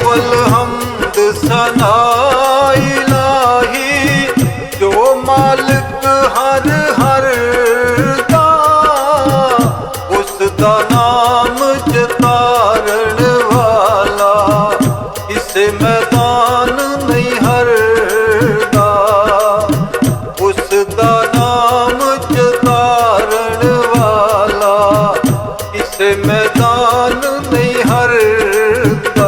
अव्वल हमद सना इलाही जो मालिक हर हर दा, उस दा नाम जतारण वाला इस मैदान नहीं हरदा, उस दा नाम जतारण वाला इस मैदान नहीं हरदा।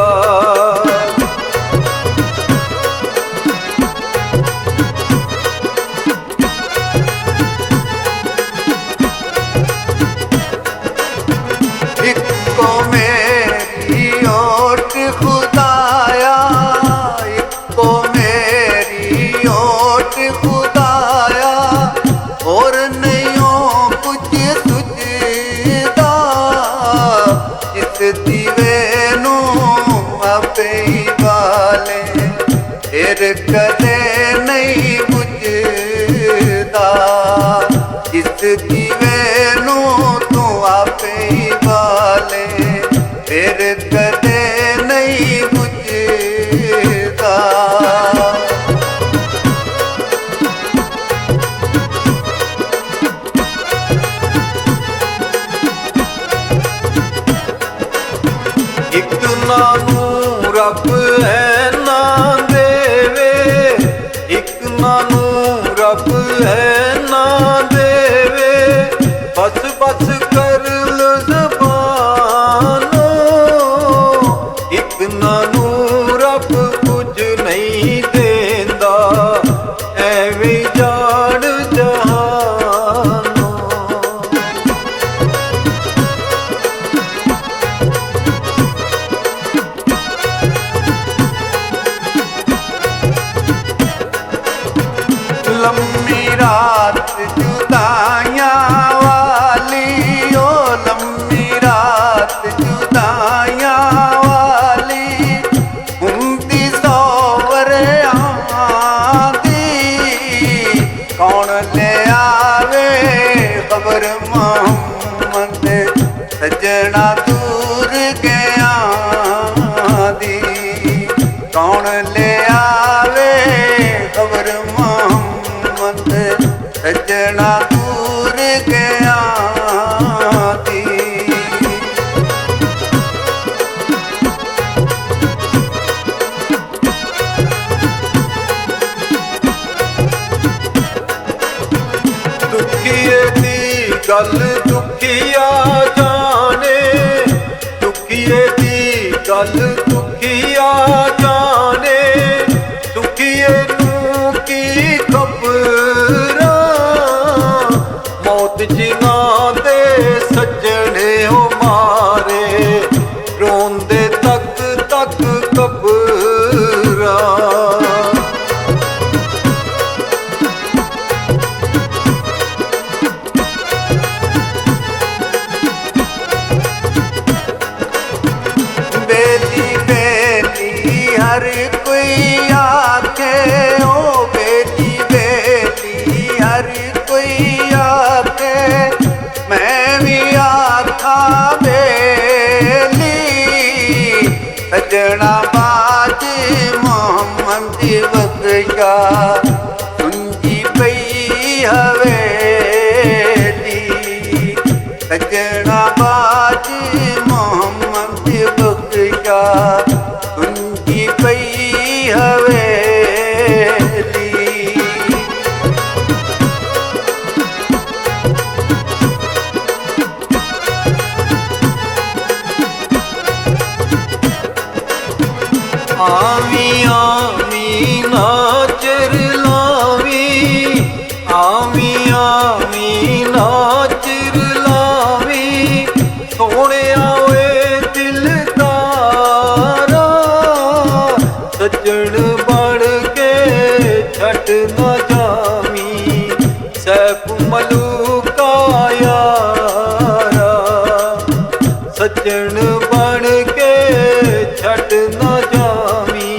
इक्को मेरी ओट खुदाया, इक्को मेरी ओट खुदाया, और नहीं कुछ तुझदा, जिस दीवे नू आपे ही बाले फिर कदे नहीं बुझदा, जिस दीवे नू तू आपे ही बाले फिर कदे नहीं बुझदा। एक नानू रब है ना देवे, एक नानू रब है ना देवे, बस बस कर लो ज़बानो, एक नानू रब कुछ नहीं देंदा एवें जान जहानो। लम्बी रात जुदाइयाँ वाली, ओ लम्बी रात जुदाइयाँ वाली, हुंदी सोवर आंदी, कौन ले आवे खबर मोहम्मद सजना दूर गया दी, कौन ले आवे खबर सजना दूर गया दी। दुखिए दी गल दुखिया जाने, दुखिए दी गल दुखिया जाने, दुखिए नू की खबर, मौत जिना दे सजने हो मारे, रोंदे तक तक कबरा। बेली बेली हर कोई आखे, ओ बेली बेली हर कोई आखे, मैं भी आखा बेली, सजना बाज मोहम्मद बख्शा सुनजी पई हवेली, सजना बाज मोहम्मद बख्शा सुनजी पई हवेली। आवी आवी नाचर लावी, आवी आवी नाचर लावी, सोने आवे दिलदारा, सजन बन के छट न जावी, सैफ मलूका यारा, सजन बन के छट न जावी,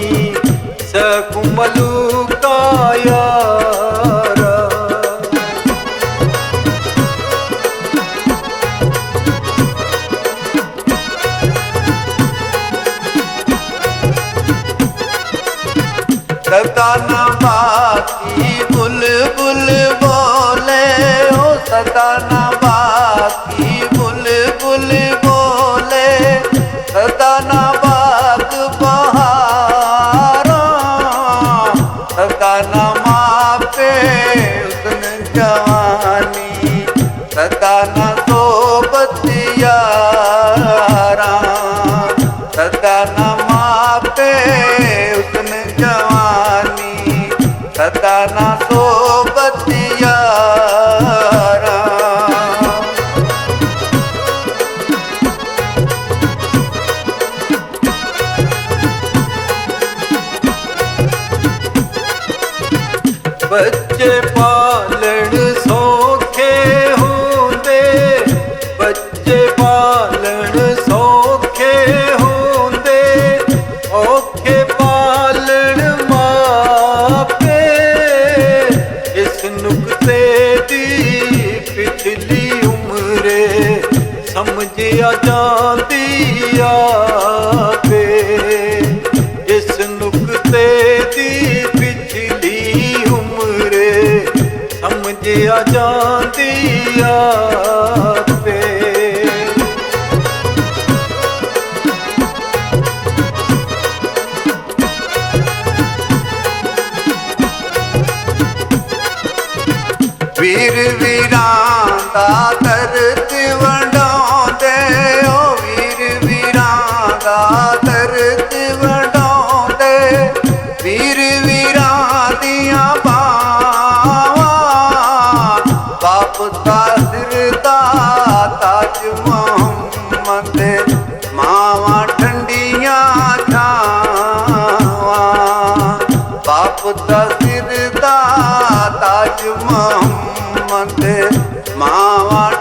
सैफ मलूका यारा। सदा न बाकी बुलबुल बोले ओ सदा न बाकी बुलबुल बोले सदा न बाग बहारा सदा न मापे उसन जवानी सदा न सोबत यारा सदा न मापे उसन जवानी सदा न सोबत यारा। बच्चे पालण सौखे होंदे बच्चे पालण सौखे होंदे औखे पालण मापे इस नुक्ते दी पिछली उम्रे समझिया जांदी आपे इस नुक्ते दी पिछली उम्रे समझिया जांदी आपे। वीर वीरां दा दर्द वंडाउंदे ओ वीर वीरां दा दर्द वंडाउंदे वीर वीरां दियां बावां बाप दा सिर दा ताज मोहम्मद मावां ठंडियां छावां बाप दा सिर दा ताज मोहम्मद मावां